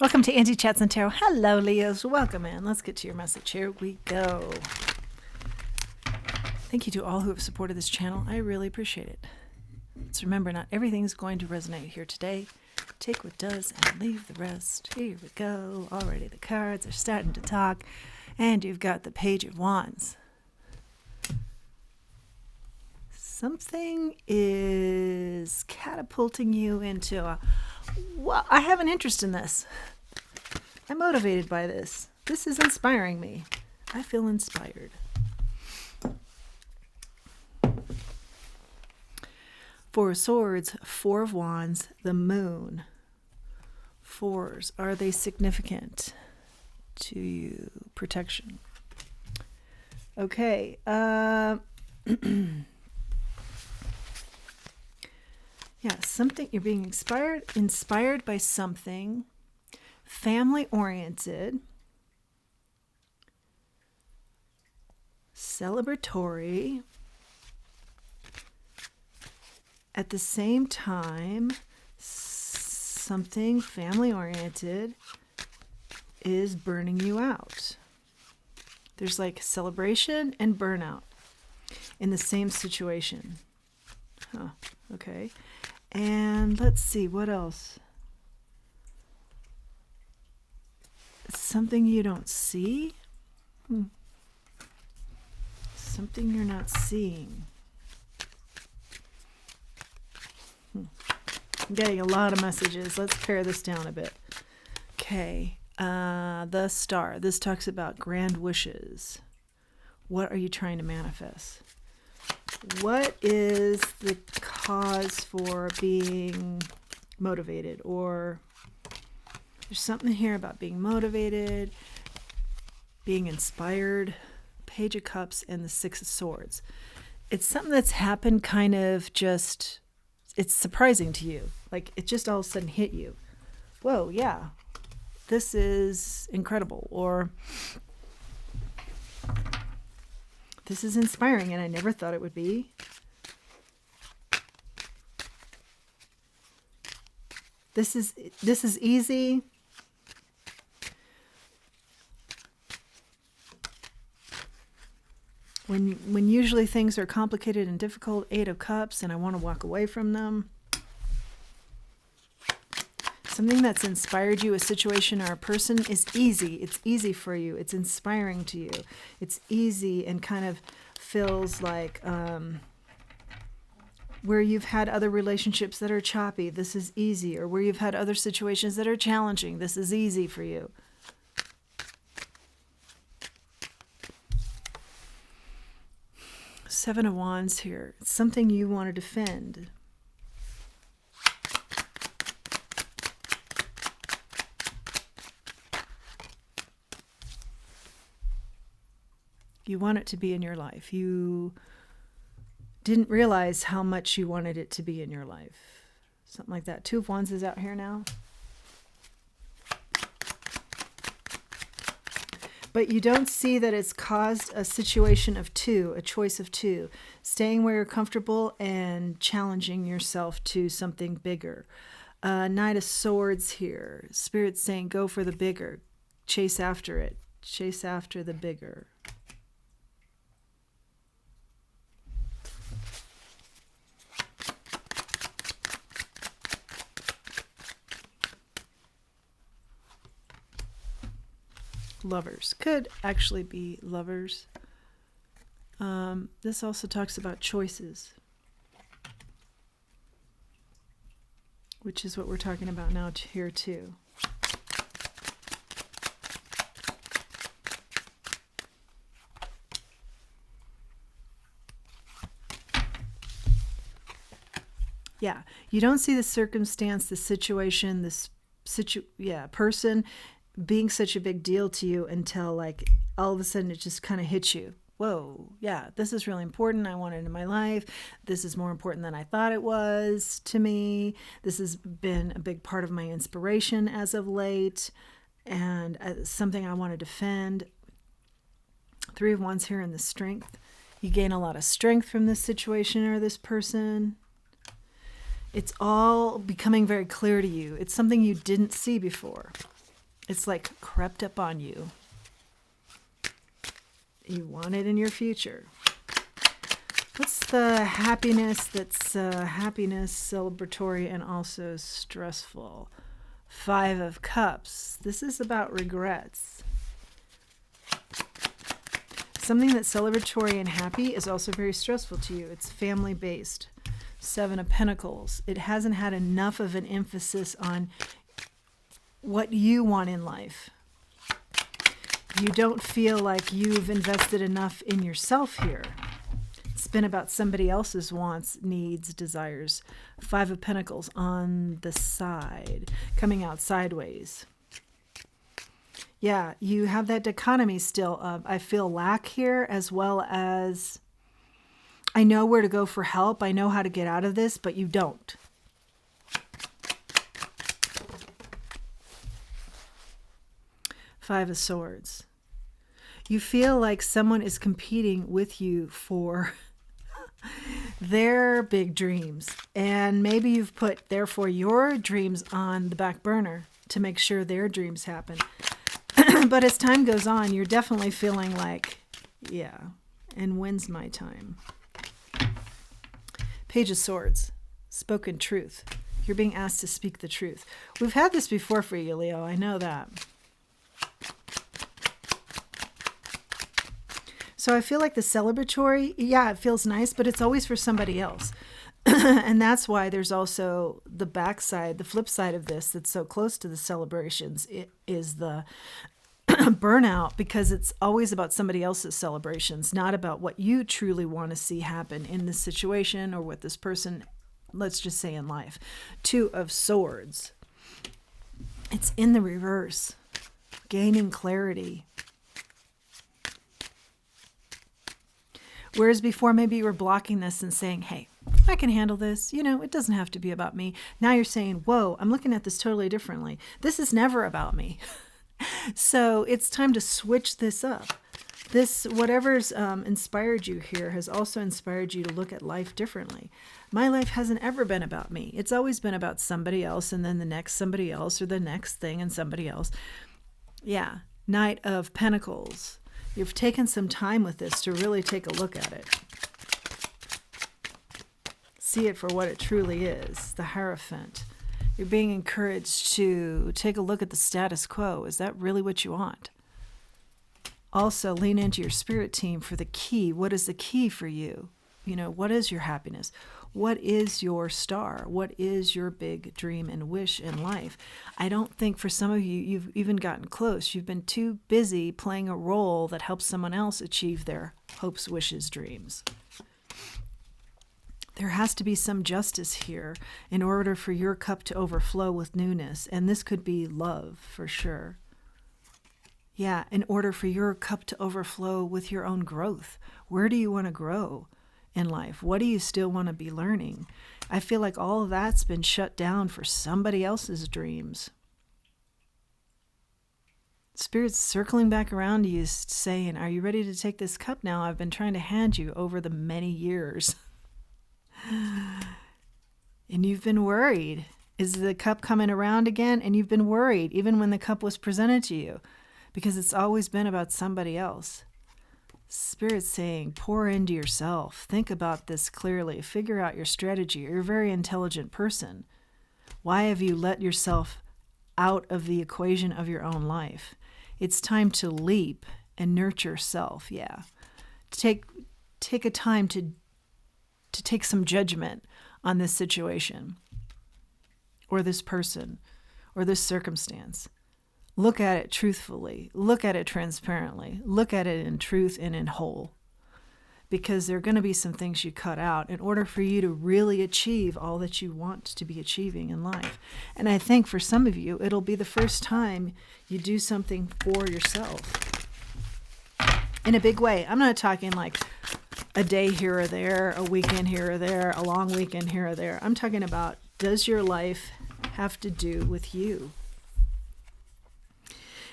Welcome to Angie Chats and Tarot. Hello, Leos. Welcome in. Let's get to your message. Here we go. Thank you to all who have supported this channel. I really appreciate it. Let's remember, not everything's going to resonate here today. Take what does and leave the rest. Here we go. Already the cards are starting to talk. And you've got the Page of Wands. Something is catapulting you into a, well, I have an interest in this. I'm motivated by this. This is inspiring me. I feel inspired. Four of Swords, Four of Wands, the Moon. Fours, are they significant to you? Protection. Okay. Yeah, something, you're being inspired by something family-oriented, celebratory, at the same time, something family-oriented is burning you out. There's like celebration and burnout in the same situation. Huh, okay. And let's see, what else? Something you don't see? Something you're not seeing. I'm getting a lot of messages. Let's pare this down a bit. Okay. The Star. This talks about grand wishes. What are you trying to manifest? What is the cause for being motivated? Or there's something here about being motivated, being inspired. Page of Cups and the Six of Swords. It's something that's happened kind of just, it's surprising to you. Like it just all of a sudden hit you. Whoa, yeah, this is incredible. Or this is inspiring and I never thought it would be. This is easy. When usually things are complicated and difficult, Eight of Cups, and I want to walk away from them. Something that's inspired you, a situation or a person, is easy. It's easy for you. It's inspiring to you. It's easy and kind of feels like where you've had other relationships that are choppy, this is easy. Or where you've had other situations that are challenging, this is easy for you. Seven of Wands here. It's something you want to defend. You want it to be in your life. You didn't realize how much you wanted it to be in your life. Something like that. Two of Wands is out here now. But you don't see that it's caused a situation of two, a choice of two. Staying where you're comfortable and challenging yourself to something bigger. Knight of Swords here. Spirit's saying go for the bigger. Chase after it. Chase after the bigger. Lovers. Could actually be lovers. This also talks about choices, which is what we're talking about now here too. Yeah, you don't see the circumstance, the situation, person being such a big deal to you until like all of a sudden it just kind of hits you. Whoa, yeah, this is really important. I want it in my life. This is more important than I thought it was to me. This has been a big part of my inspiration as of late and something I want to defend. Three of Wands here in the Strength. You gain a lot of strength from this situation or this person. It's all becoming very clear to you. It's something you didn't see before. It's like crept up on you. You want it in your future. What's the happiness that's happiness, celebratory, and also stressful? 5 of Cups. This is about regrets. Something that's celebratory and happy is also very stressful to you. It's family-based. 7 of Pentacles. It hasn't had enough of an emphasis on what you want in life. You don't feel like you've invested enough in yourself here. It's been about somebody else's wants, needs, desires. 5 of Pentacles on the side, coming out sideways. Yeah, you have that dichotomy still of I feel lack here, as well as I know where to go for help. I know how to get out of this, but you don't. Five of Swords. You feel like someone is competing with you for their big dreams. And maybe you've put, therefore, your dreams on the back burner to make sure their dreams happen. But as time goes on, you're definitely feeling like, yeah, and when's my time? Page of Swords. Spoken truth. You're being asked to speak the truth. We've had this before for you, Leo. I know that. So I feel like the celebratory, yeah, it feels nice, but it's always for somebody else. And that's why there's also the backside, the flip side of this that's so close to the celebrations. It is the burnout, because it's always about somebody else's celebrations, not about what you truly want to see happen in this situation or with this person, let's just say in life. 2 of Swords. It's in the reverse. Gaining clarity. Whereas before, maybe you were blocking this and saying, hey, I can handle this. You know, it doesn't have to be about me. Now you're saying, whoa, I'm looking at this totally differently. This is never about me. So it's time to switch this up. This, whatever's inspired you here has also inspired you to look at life differently. My life hasn't ever been about me. It's always been about somebody else, and then the next somebody else, or the next thing and somebody else. Yeah. Knight of Pentacles. You've taken some time with this to really take a look at it. See it for what it truly is, the Hierophant. You're being encouraged to take a look at the status quo. Is that really what you want? Also, lean into your spirit team for the key. What is the key for you? You know, what is your happiness? What is your star? What is your big dream and wish in life? I don't think for some of you, you've even gotten close. You've been too busy playing a role that helps someone else achieve their hopes, wishes, dreams. There has to be some justice here in order for your cup to overflow with newness. And this could be love for sure. Yeah, in order for your cup to overflow with your own growth. Where do you want to grow in life? What do you still want to be learning? I feel like all of that's been shut down for somebody else's dreams. Spirit's circling back around to you saying, are you ready to take this cup now? I've been trying to hand you over the many years. And you've been worried. Is the cup coming around again? And you've been worried even when the cup was presented to you, because it's always been about somebody else. Spirit's saying, pour into yourself. Think about this clearly. Figure out your strategy. You're a very intelligent person. Why have you let yourself out of the equation of your own life? It's time to leap and nurture self. Yeah. Take a time to take some judgment on this situation or this person or this circumstance. Look at it truthfully. Look at it transparently. Look at it in truth and in whole. Because there are going to be some things you cut out in order for you to really achieve all that you want to be achieving in life. And I think for some of you, it'll be the first time you do something for yourself in a big way. I'm not talking like a day here or there, a weekend here or there, a long weekend here or there. I'm talking about, does your life have to do with you?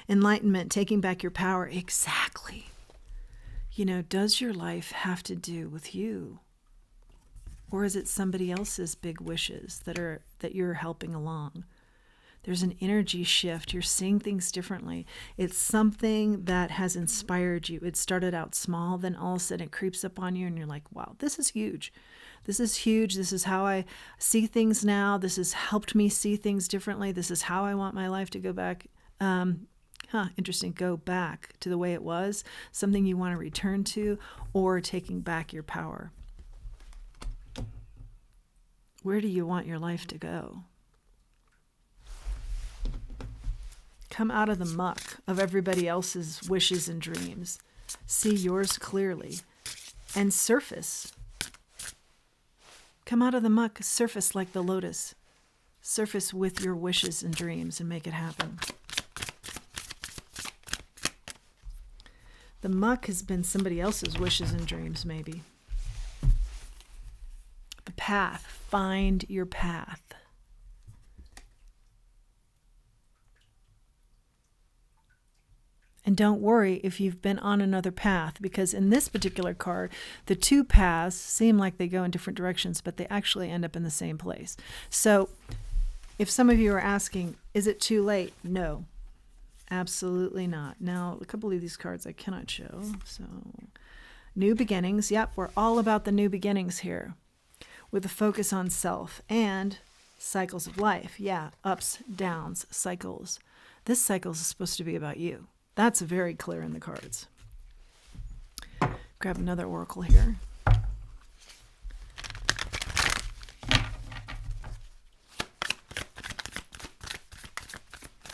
Enlightenment, taking back your power. Exactly. You know, does your life have to do with you? Or is it somebody else's big wishes that you're helping along? There's an energy shift. You're seeing things differently. It's something that has inspired you. It started out small, then all of a sudden it creeps up on you and you're like, wow, this is huge. This is huge. This is how I see things now. This has helped me see things differently. This is how I want my life to go back. Interesting. Go back to the way it was, something you want to return to, or taking back your power. Where do you want your life to go? Come out of the muck of everybody else's wishes and dreams. See yours clearly and surface. Come out of the muck, surface like the lotus. Surface with your wishes and dreams and make it happen. The muck has been somebody else's wishes and dreams, maybe. The path. Find your path. And don't worry if you've been on another path, because in this particular card, the two paths seem like they go in different directions, but they actually end up in the same place. So if some of you are asking, is it too late? No, absolutely not. Now, a couple of these cards I cannot show. So new beginnings. Yep, we're all about the new beginnings here with a focus on self and cycles of life. Yeah, ups, downs, cycles. This cycle is supposed to be about you. That's very clear in the cards. Grab another oracle here. I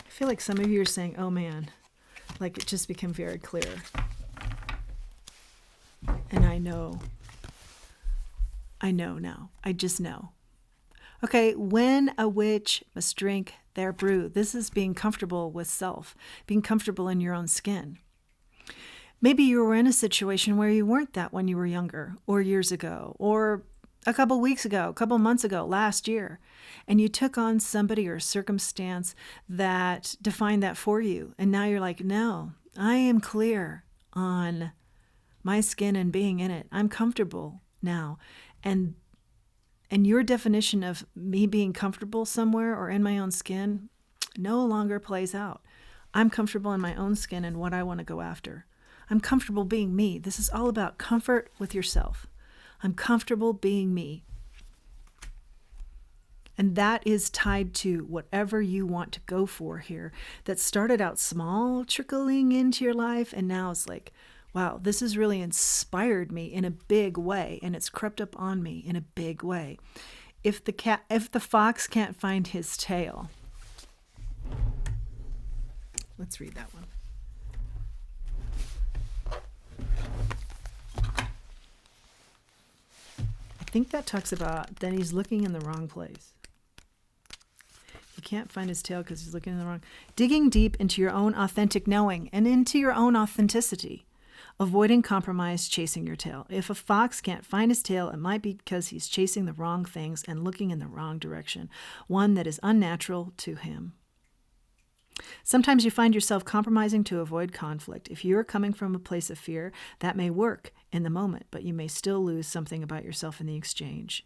feel like some of you are saying, oh man, like it just became very clear. And I know now. I just know. Okay, when a witch must drink their brew. This is being comfortable with self, being comfortable in your own skin. Maybe you were in a situation where you weren't that when you were younger, or years ago, or a couple weeks ago, a couple months ago, last year, and you took on somebody or circumstance that defined that for you. And now you're like, no, I am clear on my skin and being in it. I'm comfortable now. And your definition of me being comfortable somewhere or in my own skin no longer plays out. I'm comfortable in my own skin and what I want to go after. I'm comfortable being me. This is all about comfort with yourself. I'm comfortable being me. And that is tied to whatever you want to go for here. That started out small, trickling into your life, and now it's like, wow, this has really inspired me in a big way, and it's crept up on me in a big way. If the fox can't find his tail, let's read that one. I think that talks about that he's looking in the wrong place. He can't find his tail because he's looking in the wrong. Digging deep into your own authentic knowing and into your own authenticity. Avoiding compromise, chasing your tail. If a fox can't find his tail, it might be because he's chasing the wrong things and looking in the wrong direction, one that is unnatural to him. Sometimes you find yourself compromising to avoid conflict. If you are coming from a place of fear, that may work in the moment, but you may still lose something about yourself in the exchange.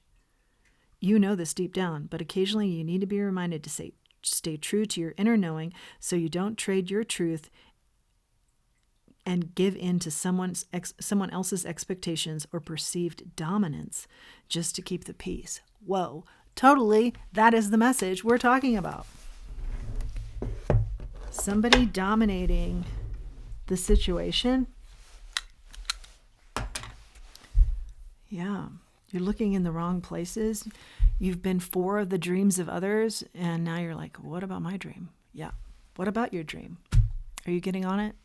You know this deep down, but occasionally you need to be reminded to stay true to your inner knowing so you don't trade your truth and give in to someone else's expectations or perceived dominance just to keep the peace. Whoa, totally, that is the message we're talking about. Somebody dominating the situation. Yeah, you're looking in the wrong places. You've been for the dreams of others, and now you're like, what about my dream? Yeah, what about your dream? Are you getting on it?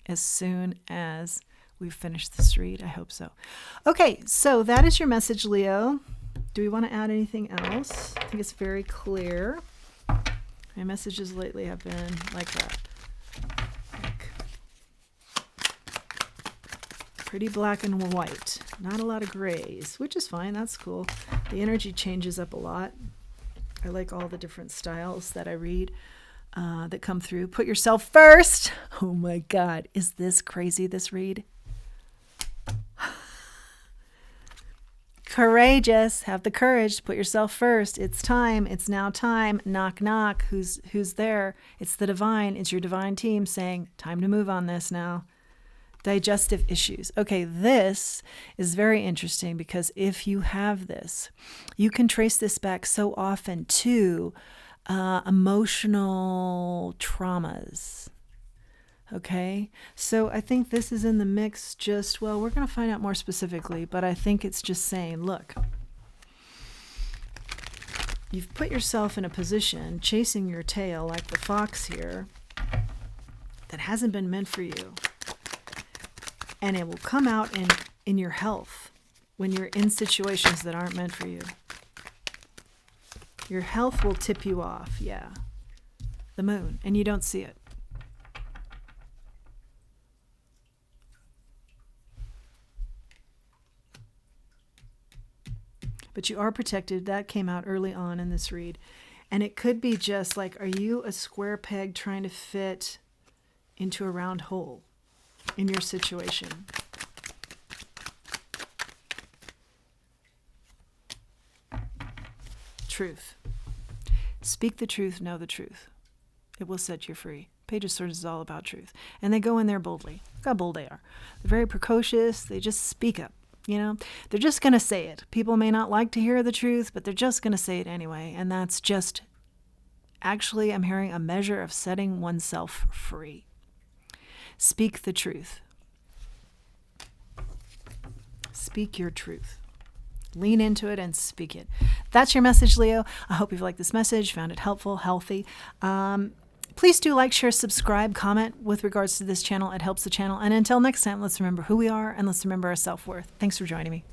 As soon as we finish this read, I hope so. Okay, so that is your message, Leo. Do we want to add anything else? I think it's very clear. My messages lately have been like that. Like pretty black and white. Not a lot of grays, which is fine. That's cool. The energy changes up a lot. I like all the different styles that I read. That come through. Put yourself first. Oh my God. Is this crazy, this read? Courageous. Have the courage to put yourself first. It's time. It's now time. Knock, knock. Who's there? It's the divine. It's your divine team saying, time to move on this now. Digestive issues. Okay, this is very interesting because if you have this, you can trace this back so often to emotional traumas. Okay, so I think this is in the mix. Well, we're going to find out more specifically, but I think it's just saying, look, you've put yourself in a position chasing your tail like the fox here that hasn't been meant for you. And it will come out in your health when you're in situations that aren't meant for you. Your health will tip you off, yeah. The moon, and you don't see it. But you are protected. That came out early on in this read. And it could be just like, are you a square peg trying to fit into a round hole in your situation? Truth. Speak the truth, know the truth. It will set you free. Page of Swords is all about truth. And they go in there boldly. Look how bold they are. They're very precocious. They just speak up. You know, they're just going to say it. People may not like to hear the truth, but they're just going to say it anyway. And that's just, actually, I'm hearing a measure of setting oneself free. Speak the truth. Speak your truth. Lean into it and speak it. That's your message, Leo. I hope you've liked this message, found it helpful, healthy. Please do like, share, subscribe, comment with regards to this channel. It helps the channel. And until next time, let's remember who we are and let's remember our self-worth. Thanks for joining me.